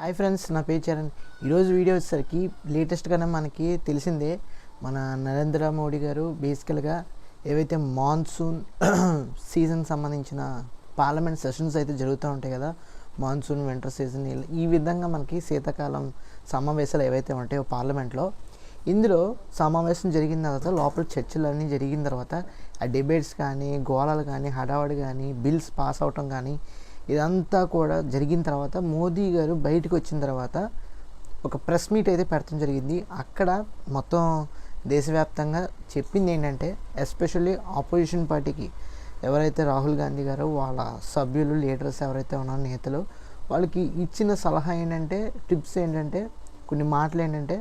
Hi friends, నా పేరు చరణ్. ఈరోజు వీడియో వచ్చేసరికి లేటెస్ట్గానే మనకి తెలిసిందే. మన నరేంద్ర మోడీ గారు బేసికల్గా ఏవైతే మాన్సూన్ సీజన్ సంబంధించిన పార్లమెంట్ సెషన్స్ అయితే జరుగుతూ ఉంటాయి కదా, మాన్సూన్ వింటర్ సీజన్ ఈ విధంగా మనకి శీతాకాలం సమావేశాలు ఏవైతే ఉంటాయో పార్లమెంట్లో, ఇందులో సమావేశం జరిగిన తర్వాత లోపల చర్చలు అన్నీ జరిగిన తర్వాత ఆ డిబేట్స్ కానీ, గోళాలు కానీ, హడావడి కానీ, బిల్స్ పాస్ అవటం కానీ ఇదంతా కూడా జరిగిన తర్వాత మోదీ గారు బయటకు వచ్చిన తర్వాత ఒక ప్రెస్ మీట్ అయితే పెట్టడం జరిగింది. అక్కడ మొత్తం దేశవ్యాప్తంగా చెప్పింది ఏంటంటే, ఎస్పెషల్లీ ఆపోజిషన్ పార్టీకి ఎవరైతే రాహుల్ గాంధీ గారు వాళ్ళ సభ్యులు లీడర్స్ ఎవరైతే ఉన్నారో నేతలు, వాళ్ళకి ఇచ్చిన సలహా ఏంటంటే, టిప్స్ ఏంటంటే, కొన్ని మాటలు ఏంటంటే,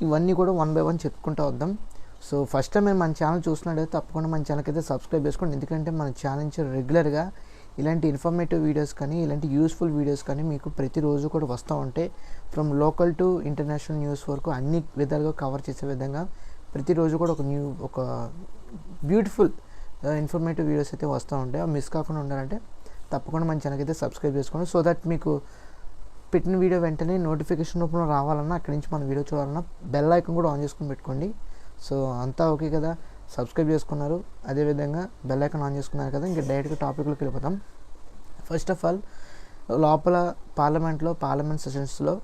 ఇవన్నీ కూడా వన్ బై వన్ చెప్పుకుంటూ వద్దాం. సో ఫస్ట్ టైం మీరు మన ఛానల్ చూసినట్టయితే తప్పకుండా మన ఛానల్కి అయితే సబ్స్క్రైబ్ చేసుకోండి. ఎందుకంటే మన ఛానల్ నుంచి రెగ్యులర్గా ఇలాంటి ఇన్ఫర్మేటివ్ వీడియోస్ కానీ, ఇలాంటి యూస్ఫుల్ వీడియోస్ కానీ మీకు ప్రతిరోజు కూడా వస్తూ ఉంటాయి. From local to international news వరకు అన్ని విధాలుగా కవర్ చేసే విధంగా ప్రతిరోజు కూడా ఒక బ్యూటిఫుల్ ఇన్ఫర్మేటివ్ వీడియోస్ అయితే వస్తూ ఉంటాయి. మిస్ కాకుండా ఉండాలంటే తప్పకుండా మన ఛానల్కి అయితే సబ్స్క్రైబ్ చేసుకోండి. సో దట్ మీకు పెట్టిన వీడియో వెంటనే నోటిఫికేషన్ రూపంలో రావాలన్నా, అక్కడి నుంచి మన వీడియో చూడాలన్నా బెల్ ఐకాన్ కూడా ఆన్ చేసుకుని పెట్టుకోండి. సో అంతా ఓకే కదా, సబ్స్క్రైబ్ చేసుకున్నారు, అదేవిధంగా బెల్ ఐకాన్ ఆన్ చేసుకున్నారు కదా. ఇంకా డైరెక్ట్గా టాపిక్లోకి వెళ్ళిపోతాం. ఫస్ట్ ఆఫ్ ఆల్, లోపల పార్లమెంట్ సెషన్స్లో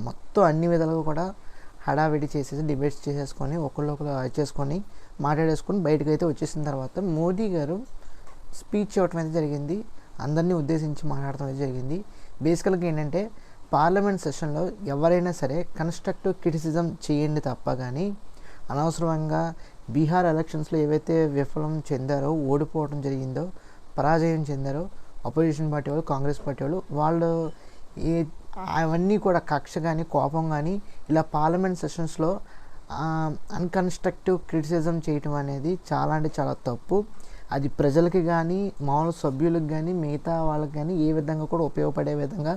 మొత్తం అన్ని విధాలుగా కూడా హడావిడి చేసేసి డిబేట్స్ చేసేసుకొని ఒకళ్ళు చేసుకొని మాట్లాడేసుకొని బయటకు అయితే వచ్చేసిన తర్వాత మోదీ గారు స్పీచ్ ఇవ్వటం అయితే జరిగింది. అందరినీ ఉద్దేశించి మాట్లాడటం అయితే జరిగింది. బేసికల్గా ఏంటంటే, పార్లమెంట్ సెషన్లో ఎవరైనా సరే కన్స్ట్రక్టివ్ క్రిటిసిజం చేయండి తప్ప కానీ అనవసరంగా బీహార్ ఎలక్షన్స్లో ఏవైతే విఫలం చెందారో, ఓడిపోవడం జరిగిందో, పరాజయం చెందారో అపోజిషన్ పార్టీ వాళ్ళు, కాంగ్రెస్ పార్టీ వాళ్ళు అవన్నీ కూడా కక్ష కానీ, కోపం కానీ ఇలా పార్లమెంట్ సెషన్స్లో అన్కన్స్ట్రక్టివ్ క్రిటిసిజం చేయటం అనేది చాలా అంటే చాలా తప్పు. అది ప్రజలకి కానీ, మామూలు సభ్యులకు కానీ, మిగతా వాళ్ళకి కానీ ఏ విధంగా కూడా ఉపయోగపడే విధంగా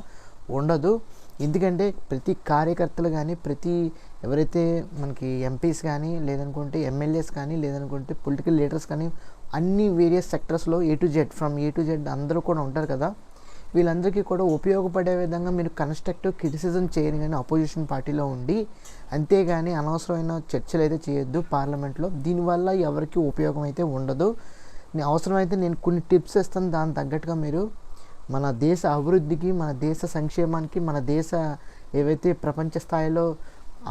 ఉండదు. ఎందుకంటే ప్రతి కార్యకర్తలు కానీ, ఎవరైతే మనకి ఎంపీస్ కానీ, లేదనుకుంటే ఎమ్మెల్యేస్ కానీ, లేదనుకుంటే పొలిటికల్ లీడర్స్ కానీ, అన్ని వేరియస్ సెక్టర్స్లో ఫ్రమ్ ఏ టు జెడ్ అందరూ కూడా ఉంటారు కదా. వీళ్ళందరికీ కూడా ఉపయోగపడే విధంగా మీరు కన్స్ట్రక్టివ్ క్రిటిసిజం చేయని కానీ అపోజిషన్ పార్టీలో ఉండి, అంతేగాని అనవసరమైన చర్చలు అయితే చేయొద్దు పార్లమెంట్లో. దీనివల్ల ఎవరికి ఉపయోగం అయితే ఉండదు. అవసరమైతే నేను కొన్ని టిప్స్ ఇస్తాను, దాని తగ్గట్టుగా మీరు మన దేశ అభివృద్ధికి, మన దేశ సంక్షేమానికి, మన దేశ ఏవైతే ప్రపంచ స్థాయిలో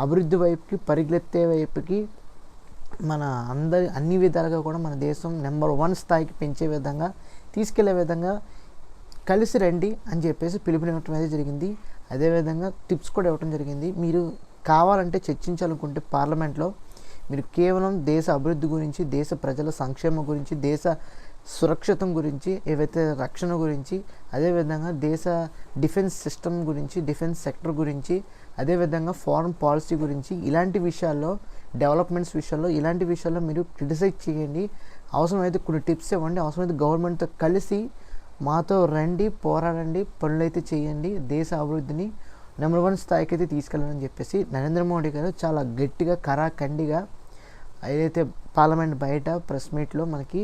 అభివృద్ధి వైపుకి, పరిగెత్తే వైపుకి, మన అన్ని విధాలుగా కూడా మన దేశం నెంబర్ 1 స్థాయికి పెంచే విధంగా, తీసుకెళ్లే విధంగా కలిసి రండి అని చెప్పేసి పిలుపునివ్వటం అయితే జరిగింది. అదేవిధంగా టిప్స్ కూడా ఇవ్వటం జరిగింది. మీరు కావాలంటే చర్చించాలనుకుంటే పార్లమెంట్లో మీరు కేవలం దేశ అభివృద్ధి గురించి, దేశ ప్రజల సంక్షేమం గురించి, దేశ సురక్షితం గురించి, ఏవైతే రక్షణ గురించి, అదేవిధంగా దేశ డిఫెన్స్ సిస్టమ్ గురించి, డిఫెన్స్ సెక్టర్ గురించి, అదేవిధంగా ఫారెన్ పాలసీ గురించి, ఇలాంటి విషయాల్లో, డెవలప్మెంట్స్ విషయాల్లో, ఇలాంటి విషయాల్లో మీరు క్రిటిసైజ్ చేయండి. అవసరమైతే కొన్ని టిప్స్ ఇవ్వండి. అవసరమైతే గవర్నమెంట్తో కలిసి మాతో రండి, పోరాడండి, పనులైతే చేయండి, దేశ అభివృద్ధిని నెంబర్ 1 స్థాయికి అయితే తీసుకెళ్ళాలని చెప్పేసి నరేంద్ర మోడీ గారు చాలా గట్టిగా, కరాఖండిగా ఏదైతే పార్లమెంట్ బయట ప్రెస్ మీట్లో మనకి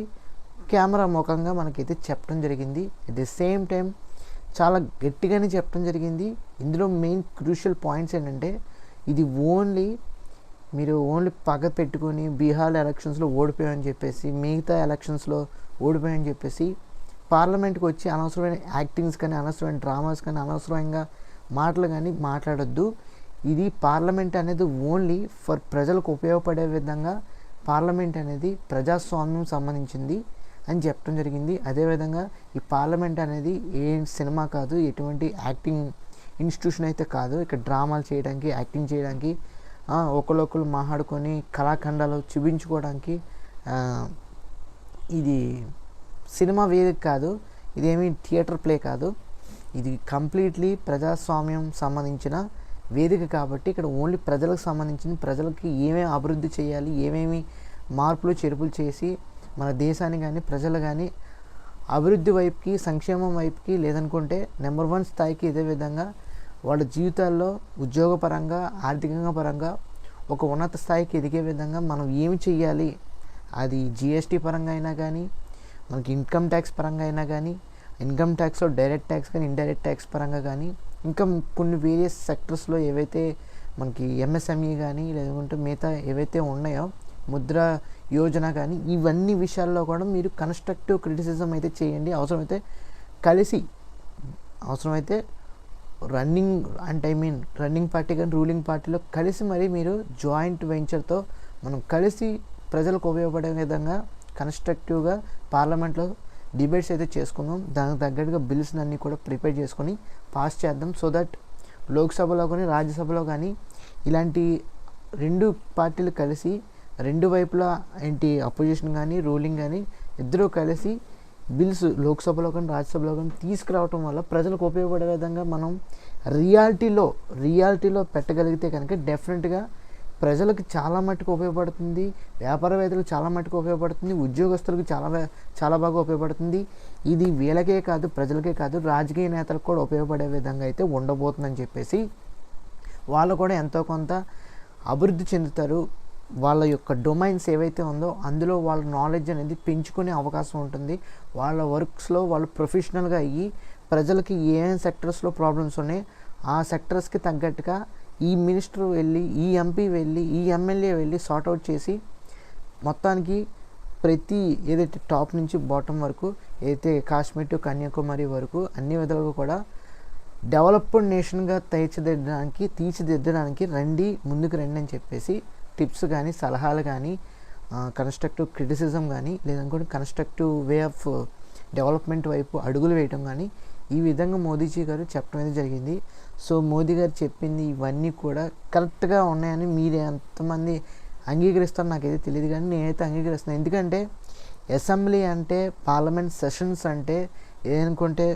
కెమెరా ముఖంగా మనకైతే చెప్పడం జరిగింది. అట్ ది సేమ్ టైం చాలా గట్టిగానే చెప్పడం జరిగింది. ఇందులో మెయిన్ క్రూషియల్ పాయింట్స్ ఏంటంటే, ఇది మీరు ఓన్లీ పగ పెట్టుకొని బీహార్ ఎలక్షన్స్లో ఓడిపోయామని చెప్పేసి, మిగతా ఎలక్షన్స్లో ఓడిపోయామని చెప్పేసి పార్లమెంట్కి వచ్చి అనవసరమైన యాక్టింగ్స్ కానీ, అనవసరమైన డ్రామాస్ కానీ, అనవసరంగా మాటలు కానీ మాట్లాడొద్దు. ఇది పార్లమెంట్ అనేది ఓన్లీ ఫర్ ప్రజలకు ఉపయోగపడే విధంగా పార్లమెంట్ అనేది ప్రజాస్వామ్యం సంబంధించింది అని చెప్పడం జరిగింది. అదేవిధంగా ఈ పార్లమెంట్ అనేది ఏ సినిమా కాదు, ఎటువంటి యాక్టింగ్ ఇన్స్టిట్యూషన్ అయితే కాదు. ఇక్కడ డ్రామాలు చేయడానికి, యాక్టింగ్ చేయడానికి, ఒకళ్ళొకళ్ళు మాట్లాడుకొని కళాఖండాలు చూపించుకోవడానికి ఇది సినిమా వేదిక కాదు, ఇదేమీ థియేటర్ ప్లే కాదు. ఇది కంప్లీట్లీ ప్రజాస్వామ్యం సంబంధించిన వేదిక కాబట్టి ఇక్కడ ఓన్లీ ప్రజలకు సంబంధించిన, ప్రజలకి ఏమేమి అభివృద్ధి చేయాలి, ఏమేమి మార్పులు చేర్పులు చేసి మన దేశాన్ని కానీ, ప్రజలు కానీ అభివృద్ధి వైపుకి, సంక్షేమం వైపుకి, లేదనుకుంటే నెంబర్ 1 స్థాయికి, ఇదే విధంగా వాళ్ళ జీవితాల్లో ఉద్యోగపరంగా, ఆర్థికంగా పరంగా ఒక ఉన్నత స్థాయికి ఎదిగే విధంగా మనం ఏమి చెయ్యాలి, అది జిఎస్టీ పరంగా అయినా కానీ, మనకి ఇన్కమ్ ట్యాక్స్ పరంగా అయినా కానీ, ఇన్కమ్ ట్యాక్స్లో డైరెక్ట్ ట్యాక్స్ కానీ, ఇండైరెక్ట్ ట్యాక్స్ పరంగా కానీ, ఇంకా కొన్ని వేరియస్ సెక్టర్స్లో ఏవైతే మనకి ఎంఎస్ఎంఈ కానీ లేదంటే మిగతా ఏవైతే ఉన్నాయో ముద్ర యోజన కానీ ఇవన్నీ విషయాల్లో కూడా మీరు కన్స్ట్రక్టివ్ క్రిటిసిజం అయితే చేయండి. అవసరమైతే రన్నింగ్ పార్టీ కానీ రూలింగ్ పార్టీలో కలిసి మరి మీరు జాయింట్ వెంచర్తో మనం కలిసి ప్రజలకు ఉపయోగపడే విధంగా కన్స్ట్రక్టివ్గా పార్లమెంట్లో డిబేట్స్ అయితే చేసుకుందాం. దానికి తగ్గట్టుగా బిల్స్ని అన్నీ కూడా ప్రిపేర్ చేసుకొని పాస్ చేద్దాం. సో దట్ లోక్సభలో కానీ రాజ్యసభలో కానీ ఇలాంటి రెండు పార్టీలు కలిసి రెండు వైపులా అపోజిషన్ కానీ రూలింగ్ కానీ ఇద్దరూ కలిసి బిల్స్ లోక్సభలో కానీ రాజ్యసభలో కానీ తీసుకురావటం వల్ల ప్రజలకు ఉపయోగపడే విధంగా మనం రియాలిటీలో పెట్టగలిగితే కనుక డెఫినెట్గా ప్రజలకు చాలా మట్టుకు ఉపయోగపడుతుంది, వ్యాపారవేత్తలకు చాలా మట్టుకు ఉపయోగపడుతుంది, ఉద్యోగస్తులకు చాలా బాగా ఉపయోగపడుతుంది. ఇది వీళ్ళకే కాదు, ప్రజలకే కాదు, రాజకీయ నేతలకు కూడా ఉపయోగపడే విధంగా అయితే ఉండబోతుందని చెప్పేసి వాళ్ళు కూడా ఎంతో కొంత అభివృద్ధి చెందుతారు. వాళ్ళ యొక్క డొమైన్స్ ఏవైతే ఉందో అందులో వాళ్ళ నాలెడ్జ్ అనేది పెంచుకునే అవకాశం ఉంటుంది. వాళ్ళ వర్క్స్లో వాళ్ళు ప్రొఫెషనల్గా అయ్యి ప్రజలకి ఏమేమి సెక్టర్స్లో ప్రాబ్లమ్స్ ఉన్నాయి ఆ సెక్టర్స్కి తగ్గట్టుగా ఈ మినిస్టర్ వెళ్ళి, ఈ ఎంపీ వెళ్ళి, ఈ ఎమ్మెల్యే వెళ్ళి సార్ట్అవుట్ చేసి మొత్తానికి ప్రతి ఏదైతే టాప్ నుంచి బాటమ్ వరకు ఏదైతే కాశ్మీర్ టు కన్యాకుమారి వరకు అన్ని విధాలుగా కూడా డెవలప్డ్ నేషన్గా తీర్చిదిద్దడానికి ముందుకు రండి అని చెప్పేసి టిప్స్ కానీ సలహాలు కానీ కన్స్ట్రక్టివ్ క్రిటిసిజం కానీ లేదనుకోండి కన్స్ట్రక్టివ్ వే ఆఫ్ డెవలప్మెంట్ వైపు అడుగులు వేయటం కానీ ఈ విధంగా మోదీజీ గారు చెప్పడం అనేది జరిగింది. సో మోదీ గారు చెప్పింది ఇవన్నీ కూడా కరెక్ట్గా ఉన్నాయని మీరు ఎంతమంది అంగీకరిస్తారో నాకైతే తెలియదు, కానీ నేనైతే అంగీకరిస్తున్నాను. ఎందుకంటే అసెంబ్లీ అంటే పార్లమెంట్ సెషన్స్ అంటే ఏదనుకుంటే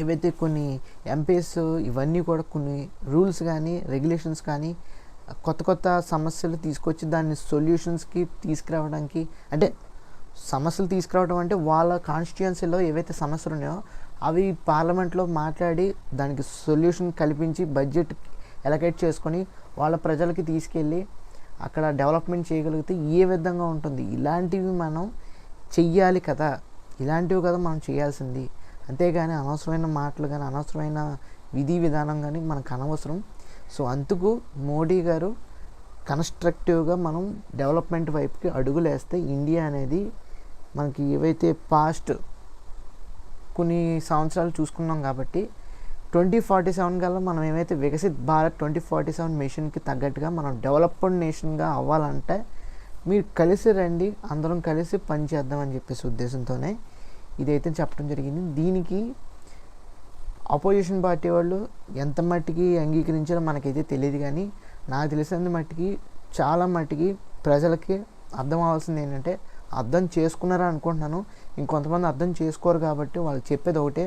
ఏవైతే కొన్ని ఎంపీస్ ఇవన్నీ కూడా కొన్ని రూల్స్ కానీ రెగ్యులేషన్స్ కానీ కొత్త సమస్యలు తీసుకొచ్చి దాన్ని సొల్యూషన్స్కి తీసుకురావడానికి, అంటే సమస్యలు తీసుకురావడం అంటే వాళ్ళ కాన్స్టిట్యుయెన్సీలో ఏవైతే సమస్యలు ఉన్నాయో అవి పార్లమెంట్లో మాట్లాడి దానికి సొల్యూషన్ కల్పించి బడ్జెట్ ఎలకేట్ చేసుకొని వాళ్ళ ప్రజలకి తీసుకెళ్ళి అక్కడ డెవలప్మెంట్ చేయగలిగితే ఏ విధంగా ఉంటుంది. ఇలాంటివి మనం చెయ్యాలి కదా, ఇలాంటివి కదా మనం చేయాల్సింది. అంతేగాని అనవసరమైన మాటలు కానీ అనవసరమైన విధి విధానం కానీ మనకు అనవసరం. సో అందుకు మోడీ గారు కన్స్ట్రక్టివ్గా మనం డెవలప్మెంట్ వైపుకి అడుగులు వేస్తే ఇండియా అనేది మనకి ఏవైతే పాస్ట్ కొన్ని సంవత్సరాలు చూసుకున్నాం కాబట్టి 2047 కల్లా మనం ఏమైతే వికసిత్ భారత్ 2047 మిషన్కి తగ్గట్టుగా మనం డెవలప్డ్ నేషన్గా అవ్వాలంటే మీరు కలిసి రండి, అందరం కలిసి పనిచేద్దామని చెప్పేసి ఉద్దేశంతోనే ఇదైతే చెప్పడం జరిగింది. దీనికి అపోజిషన్ పార్టీ వాళ్ళు ఎంత మట్టికి అంగీకరించారో మనకైతే తెలియదు, కానీ నాకు తెలిసినంత మట్టికి చాలా మట్టికి ప్రజలకి అర్థం అవ్వాల్సింది ఏంటంటే అర్థం చేసుకున్నారా అనుకుంటున్నాను. ఇంకొంతమంది అర్థం చేసుకోరు కాబట్టి వాళ్ళు చెప్పేది ఒకటే,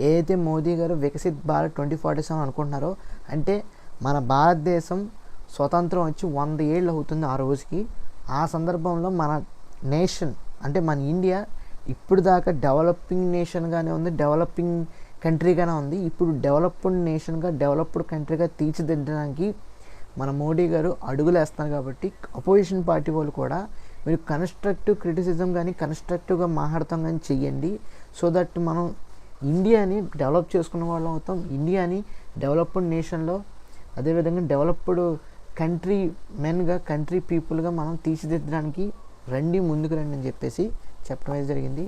ఏదైతే మోదీ గారు వికసిత్ భారత్ 2047 అనుకుంటున్నారో అంటే మన భారతదేశం స్వతంత్రం వచ్చి 100 ఏళ్ళు అవుతుంది ఆ రోజుకి. ఆ సందర్భంలో మన నేషన్ అంటే మన ఇండియా ఇప్పుడు దాకా డెవలపింగ్ నేషన్గానే ఉంది, డెవలపింగ్ కంట్రీగానే ఉంది. ఇప్పుడు డెవలప్డ్ నేషన్గా డెవలప్డ్ కంట్రీగా తీర్చిదిద్దడానికి మన మోడీ గారు అడుగులు వేస్తున్నారు. కాబట్టి అపోజిషన్ పార్టీ వాళ్ళు కూడా మీరు కన్స్ట్రక్టివ్ క్రిటిసిజం కానీ కన్స్ట్రక్టివ్గా మాట్లాడతాం కానీ చెయ్యండి. సో దట్ మనం ఇండియాని డెవలప్ చేసుకున్న వాళ్ళం అవుతాం. ఇండియాని డెవలప్డ్ నేషన్లో అదేవిధంగా డెవలప్డ్ కంట్రీ మెన్గా కంట్రీ పీపుల్గా మనం తీర్చిదిద్దడానికి ముందుకు రండి అని చెప్పేసి చెప్పడం అయితే జరిగింది.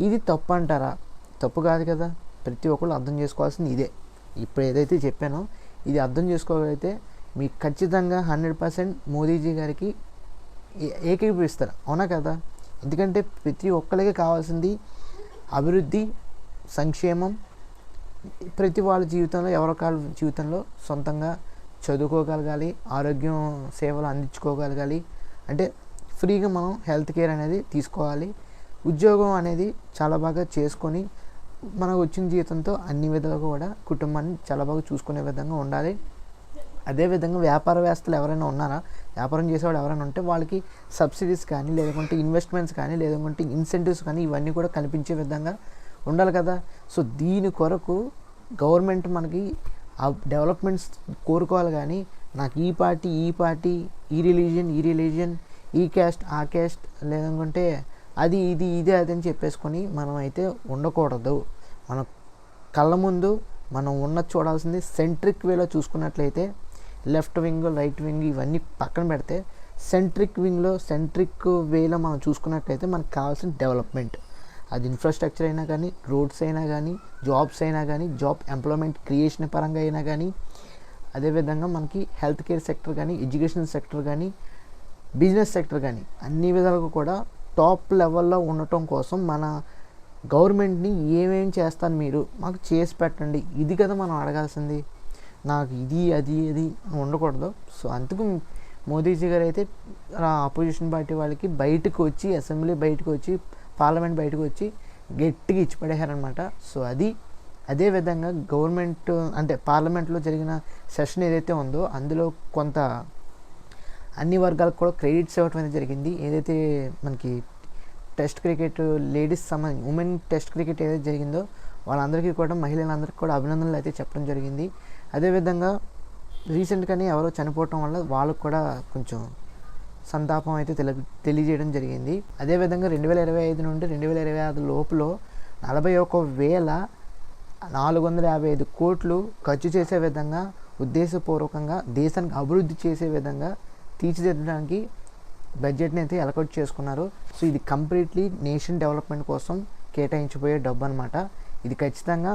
ఇది తప్పు అంటారా? తప్పు కాదు కదా, ప్రతి ఒక్కళ్ళు అర్థం చేసుకోవాల్సింది ఇదే. ఇప్పుడు ఏదైతే చెప్పానో ఇది అర్థం చేసుకోగలిగితే మీకు ఖచ్చితంగా 100% మోదీజీ గారికి ఏకీభవిస్తారు, అవునా కదా? ఎందుకంటే ప్రతి ఒక్కరికి కావాల్సింది అభివృద్ధి, సంక్షేమం. ప్రతి వాళ్ళ జీవితంలో ఎవరికాల జీవితంలో సొంతంగా చదువుకోగలగాలి, ఆరోగ్యం సేవలు అందించుకోగలగాలి, అంటే ఫ్రీగా మనం హెల్త్ కేర్ అనేది తీసుకోవాలి, ఉద్యోగం అనేది చాలా బాగా చేసుకొని మనకు వచ్చిన జీవితంతో అన్ని విధాలుగా కూడా కుటుంబాన్ని చాలా బాగా చూసుకునే విధంగా ఉండాలి. అదేవిధంగా వ్యాపారవేత్తలు ఎవరైనా ఉన్నారా, వ్యాపారం చేసేవాడు ఎవరైనా ఉంటే వాళ్ళకి సబ్సిడీస్ కానీ లేదంటే ఇన్వెస్ట్మెంట్స్ కానీ లేదంటే ఇన్సెంటివ్స్ కానీ ఇవన్నీ కూడా కనిపించే విధంగా ఉండాలి కదా. సో దీని కొరకు గవర్నమెంట్ మనకి ఆ డెవలప్మెంట్స్ కోరుకోవాలి, కానీ నాకు ఈ పార్టీ ఈ రిలీజియన్ ఈ క్యాస్ట్ ఆ క్యాస్ట్ లేదనుకుంటే అది ఇది అని చెప్పేసుకొని మనం అయితే ఉండకూడదు. మన కళ్ళ ముందు మనం ఉన్నది చూడాల్సింది సెంట్రిక్ వేలో చూసుకున్నట్లయితే లెఫ్ట్ వింగ్ రైట్ వింగ్ ఇవన్నీ పక్కన పెడితే సెంట్రిక్ వేలో మనం చూసుకున్నట్లయితే మనకు కావాల్సిన డెవలప్మెంట్, అది ఇన్ఫ్రాస్ట్రక్చర్ అయినా కానీ, రోడ్స్ అయినా కానీ, జాబ్స్ అయినా కానీ, జాబ్ ఎంప్లాయ్మెంట్ క్రియేషన్ పరంగా అయినా కానీ, అదేవిధంగా మనకి హెల్త్ కేర్ సెక్టర్ కానీ, ఎడ్యుకేషన్ సెక్టర్ కానీ, బిజినెస్ సెక్టర్ కానీ అన్ని విధాలుగా కూడా టాప్ లెవెల్లో ఉండటం కోసం మన గవర్నమెంట్ని ఏమేం చేస్తాను మీరు మాకు చేసి పెట్టండి, ఇది కదా మనం అడగాల్సింది. నాకు ఇది అది అది ఉండకూడదు. సో అందుకు మోదీజీ గారు అయితే అపోజిషన్ పార్టీ వాళ్ళకి బయటకు వచ్చి, అసెంబ్లీ బయటకు వచ్చి, పార్లమెంట్ బయటకు వచ్చి గట్టిగా ఇచ్చిపడేశారనమాట. సో అదేవిధంగా గవర్నమెంట్ అంటే పార్లమెంట్లో జరిగిన సెషన్ ఏదైతే ఉందో అందులో కొంత అన్ని వర్గాలకు కూడా క్రెడిట్స్ ఇవ్వటం అనేది జరిగింది. ఏదైతే మనకి test cricket women test cricket ఏదైతే జరిగిందో వాళ్ళందరికీ కూడా, మహిళలందరికీ కూడా అభినందనలు అయితే చెప్పడం జరిగింది. అదేవిధంగా రీసెంట్గానే ఎవరో చనిపోవటం వల్ల వాళ్ళకు కూడా కొంచెం సంతాపం అయితే తెలియజేయడం జరిగింది. అదేవిధంగా 2025 నుండి 2026 లోపులో 41,455 కోట్లు ఖర్చు చేసే విధంగా ఉద్దేశపూర్వకంగా దేశానికి అభివృద్ధి చేసే విధంగా తీర్చిదిద్దడానికి బడ్జెట్ని అయితే అలొకేట్ చేసుకున్నారు. సో ఇది కంప్లీట్లీ నేషన్ డెవలప్మెంట్ కోసం కేటాయించిపోయే డబ్బు అనమాట. ఇది ఖచ్చితంగా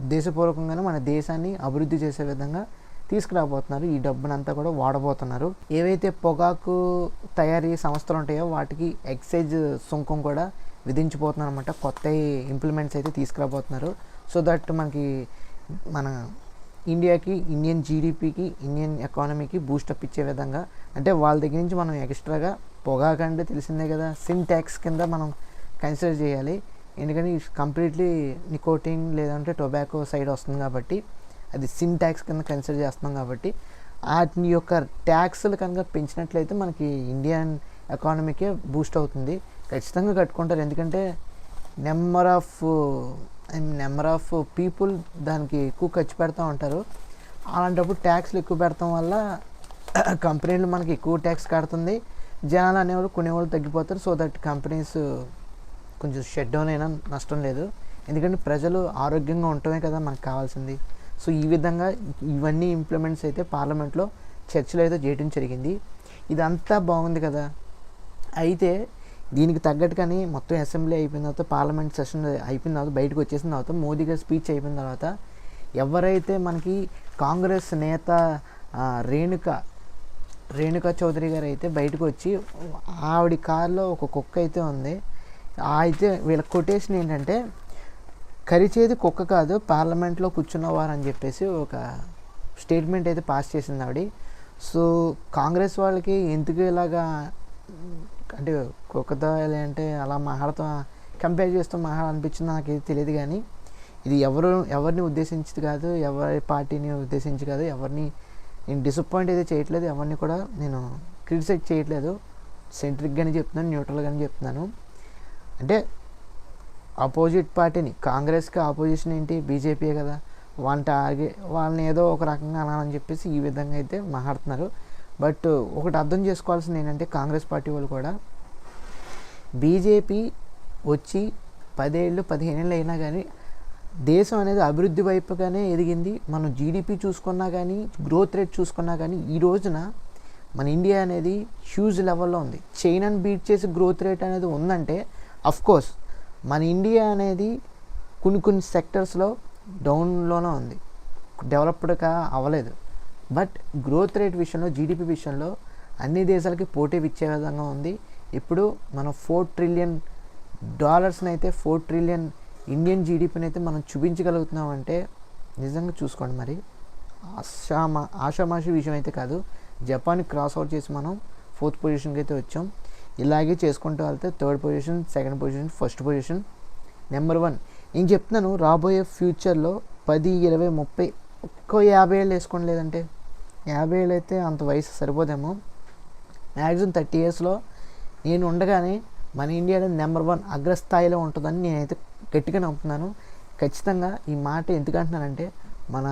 ఉద్దేశపూర్వకంగానే మన దేశాన్ని అభివృద్ధి చేసే విధంగా తీసుకురాబోతున్నారు. ఈ డబ్బునంతా కూడా వాడబోతున్నారు. ఏవైతే పొగాకు తయారీ సంస్థలు ఉంటాయో వాటికి ఎక్సైజ్ సుంకం కూడా విధించబోతున్నారు అనమాట. కొత్త ఇంప్లిమెంట్స్ అయితే తీసుకురాబోతున్నారు. సో దట్ మన ఇండియాకి, ఇండియన్ జీడిపికి, ఇండియన్ ఎకానమీకి బూస్టప్ ఇచ్చే విధంగా, అంటే వాళ్ళ దగ్గర నుంచి మనం ఎక్స్ట్రాగా పొగాకు అంటే తెలిసిందే కదా, సిన్ ట్యాక్స్ కింద మనం కన్సిడర్ చేయాలి. ఎందుకంటే కంప్లీట్లీ నికోటిన్ లేదంటే టొబాకో సైడ్ వస్తుంది కాబట్టి అది సిన్ ట్యాక్స్ కింద కన్సిడర్ చేస్తున్నాం కాబట్టి వాటి యొక్క ట్యాక్స్లు కనుక పెంచినట్లయితే మనకి ఇండియన్ ఎకానమీకే బూస్ట్ అవుతుంది. ఖచ్చితంగా కట్టుకుంటారు. ఎందుకంటే నెంబర్ ఆఫ్ పీపుల్ దానికి ఎక్కువ ఖర్చు పెడతా ఉంటారు. అలాంటప్పుడు ట్యాక్స్లు ఎక్కువ పెడతాం వల్ల కంపెనీలు మనకి ఎక్కువ ట్యాక్స్ కడుతుంది, జనాలు అనేవాళ్ళు కొనేవాళ్ళు తగ్గిపోతారు. సో దట్ కంపెనీస్ కొంచెం షట్ డౌన్ అయినా నష్టం లేదు. ఎందుకంటే ప్రజలు ఆరోగ్యంగా ఉండటమే కదా మనకు కావాల్సింది. సో ఈ విధంగా ఇవన్నీ ఇంప్లిమెంట్స్ అయితే పార్లమెంట్లో చర్చలు అయితే చేయడం జరిగింది. ఇదంతా బాగుంది కదా. అయితే దీనికి తగ్గట్టుగానే మొత్తం అసెంబ్లీ అయిపోయిన తర్వాత, పార్లమెంట్ సెషన్ అయిపోయిన తర్వాత, బయటకు వచ్చేసిన తర్వాత, మోదీ గారి స్పీచ్ అయిపోయిన తర్వాత ఎవరైతే మనకి కాంగ్రెస్ నేత రేణుకా చౌదరి గారు అయితే బయటకు వచ్చి ఆవిడ కారులో ఒక కుక్క అయితే ఉంది. అయితే వీళ్ళ కొటేషన్ ఏంటంటే కరిచేది కుక్క కాదు పార్లమెంట్లో కూర్చున్నవారు అని చెప్పేసి ఒక స్టేట్మెంట్ అయితే పాస్ చేసింది ఆవిడ. సో కాంగ్రెస్ వాళ్ళకి ఎందుకు ఇలాగా అంటే కుక్కతో అంటే అలా కంపేర్ చేస్తూ అనిపించింది నాకైతే తెలియదు. కానీ ఇది ఎవరిని ఉద్దేశించి కాదు, ఎవరి పార్టీని ఉద్దేశించి కాదు, ఎవరిని నేను డిసప్పాయింట్ అయితే చేయట్లేదు, ఎవరిని కూడా నేను క్రిటిసైజ్ చేయట్లేదు. సెంట్రిక్గానే చెప్తున్నాను, న్యూట్రల్గానే చెప్తున్నాను. అంటే ఆపోజిట్ పార్టీని, కాంగ్రెస్కి ఆపోజిషన్ ఏంటి, బీజేపీయే కదా, వాళ్ళని ఏదో ఒక రకంగా అనాలని చెప్పేసి ఈ విధంగా అయితే మాట్లాడుతున్నారు. బట్ ఒకటి అర్థం చేసుకోవాల్సింది ఏంటంటే కాంగ్రెస్ పార్టీ వాళ్ళు కూడా బీజేపీ వచ్చి 10 ఏళ్ళు 15 ఏళ్ళు అయినా కానీ దేశం అనేది అభివృద్ధి వైపుగానే ఎదిగింది. మనం జీడిపి చూసుకున్నా కానీ, గ్రోత్ రేట్ చూసుకున్నా కానీ ఈ రోజున మన ఇండియా అనేది హ్యూజ్ లెవెల్లో ఉంది. చైనాని బీట్ చేసి గ్రోత్ రేట్ అనేది ఉందంటే అఫ్కోర్స్ మన ఇండియా అనేది కొన్ని సెక్టర్స్లో డౌన్లోనే ఉంది, డెవలప్డ్గా అవ్వలేదు. బట్ గ్రోత్ రేట్ విషయంలో, జీడిపి విషయంలో అన్ని దేశాలకి పోటీ ఇచ్చే విధంగా ఉంది. ఇప్పుడు మనం $4 ట్రిలియన్ అయితే 4 ట్రిలియన్ ఇండియన్ జీడిపిని అయితే మనం చూపించగలుగుతున్నామంటే నిజంగా చూసుకోండి. మరి ఆషామాషి విషయం అయితే కాదు. జపాన్ని క్రాస్ అవుట్ చేసి మనం 4th పొజిషన్కి అయితే వచ్చాం. ఇలాగే చేసుకుంటూ వెళ్తే 3rd position, 2nd position, 1st position, number 1. నేను చెప్తున్నాను రాబోయే ఫ్యూచర్లో 10, 20, 30 ఒక్క 50 ఏళ్ళు వేసుకోండి, లేదంటే 50 ఏళ్ళు అయితే అంత వయసు సరిపోదేమో, మ్యాక్సిమం 30 ఇయర్స్లో నేను ఉండగానే మన ఇండియా నెంబర్ 1 అగ్రస్థాయిలో ఉంటుందని నేనైతే గట్టిగా నమ్ముతున్నాను. ఖచ్చితంగా ఈ మాట ఎందుకంటున్నానంటే మన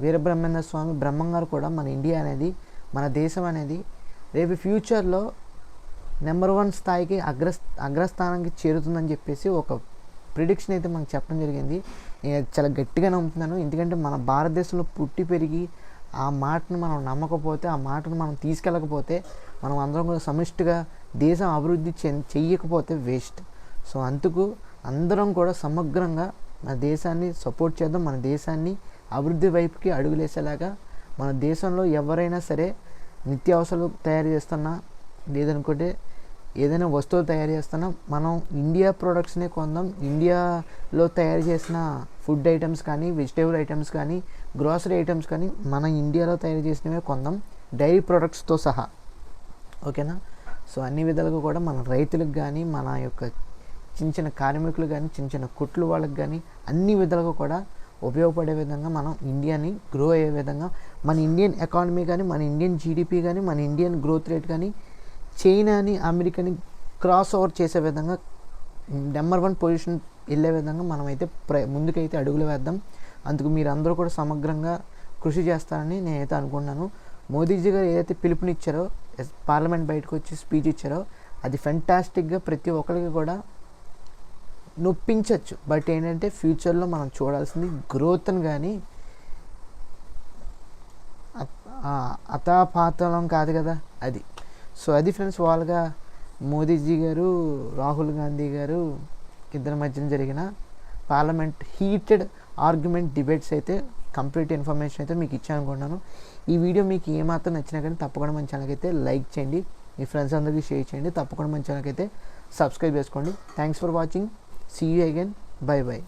వీరబ్రహ్మేంద్ర స్వామి బ్రహ్మంగారు కూడా మన ఇండియా అనేది, మన దేశం అనేది రేపు ఫ్యూచర్లో నెంబర్ 1 స్థాయికి అగ్రస్థానానికి చేరుతుందని చెప్పేసి ఒక ప్రిడిక్షన్ అయితే మనకు చెప్పడం జరిగింది. నేను చాలా గట్టిగా నమ్ముతున్నాను. ఎందుకంటే మన భారతదేశంలో పుట్టి పెరిగి ఆ మాటను మనం నమ్మకపోతే, ఆ మాటను మనం తీసుకెళ్ళకపోతే, మనం అందరం కూడా సమిష్టిగా దేశం అభివృద్ధి చెయ్యకపోతే వేస్ట్. సో అందుకు అందరం కూడా సమగ్రంగా మన దేశాన్ని సపోర్ట్ చేద్దాం. మన దేశాన్ని అభివృద్ధి వైపుకి అడుగులేసేలాగా మన దేశంలో ఎవరైనా సరే నిత్యావసరాలు తయారు చేస్తున్నా, లేదనుకుంటే ఏదైనా వస్తువులు తయారు చేస్తున్నా మనం ఇండియా ప్రొడక్ట్స్నే కొందాం. ఇండియాలో తయారు చేసిన ఫుడ్ ఐటమ్స్ కానీ, వెజిటేబుల్ ఐటమ్స్ కానీ, గ్రోసరీ ఐటమ్స్ కానీ మన ఇండియాలో తయారు చేసినవే కొందాం, డైరీ ప్రొడక్ట్స్తో సహా. ఓకేనా? సో అన్ని విధాలుగా కూడా మన రైతులకు కానీ, మన యొక్క చిన్న చిన్న కార్మికులు కానీ, చిన్న చిన్న కుట్లు వాళ్ళకి కానీ అన్ని విధాలుగా కూడా ఉపయోగపడే విధంగా మనం ఇండియాని గ్రో అయ్యే విధంగా మన ఇండియన్ ఎకానమీ కానీ, మన ఇండియన్ జీడిపి కానీ, మన ఇండియన్ గ్రోత్ రేట్ కానీ చైనాని, అమెరికాని క్రాస్ ఓవర్ చేసే విధంగా నెంబర్ 1 పొజిషన్ వెళ్ళే విధంగా మనమైతే ముందుకైతే అడుగులు వేద్దాం. అందుకు మీరు అందరూ కూడా సమగ్రంగా కృషి చేస్తారని నేనైతే అనుకుంటున్నాను. మోదీజీ గారు ఏదైతే పిలుపునిచ్చారో, పార్లమెంట్ బయటకు వచ్చి స్పీచ్ ఇచ్చారో అది ఫెంటాస్టిక్గా ప్రతి ఒక్కరికి కూడా నొప్పించవచ్చు. బట్ ఏంటంటే ఫ్యూచర్లో మనం చూడాల్సింది గ్రోత్ని కానీ అతాపాతలం కాదు కదా అది. సో అది ఫ్రెండ్స్, వాళ్ళగా మోదీజీ గారు, రాహుల్ గాంధీ గారు ఇద్దరి మధ్యన జరిగిన పార్లమెంట్ హీటెడ్ ఆర్గ్యుమెంట్ డిబేట్స్ అయితే కంప్లీట్ ఇన్ఫర్మేషన్ అయితే మీకు ఇచ్చాను అనుకుంటున్నాను. ఈ వీడియో మీకు ఏమాత్రం నచ్చినా కానీ తప్పకుండా మన ఛానల్కి అయితే లైక్ చేయండి, మీ ఫ్రెండ్స్ అందరికీ షేర్ చేయండి, తప్పకుండా మన ఛానల్కి అయితే సబ్స్క్రైబ్ చేసుకోండి. Thanks for watching. See you again. Bye by.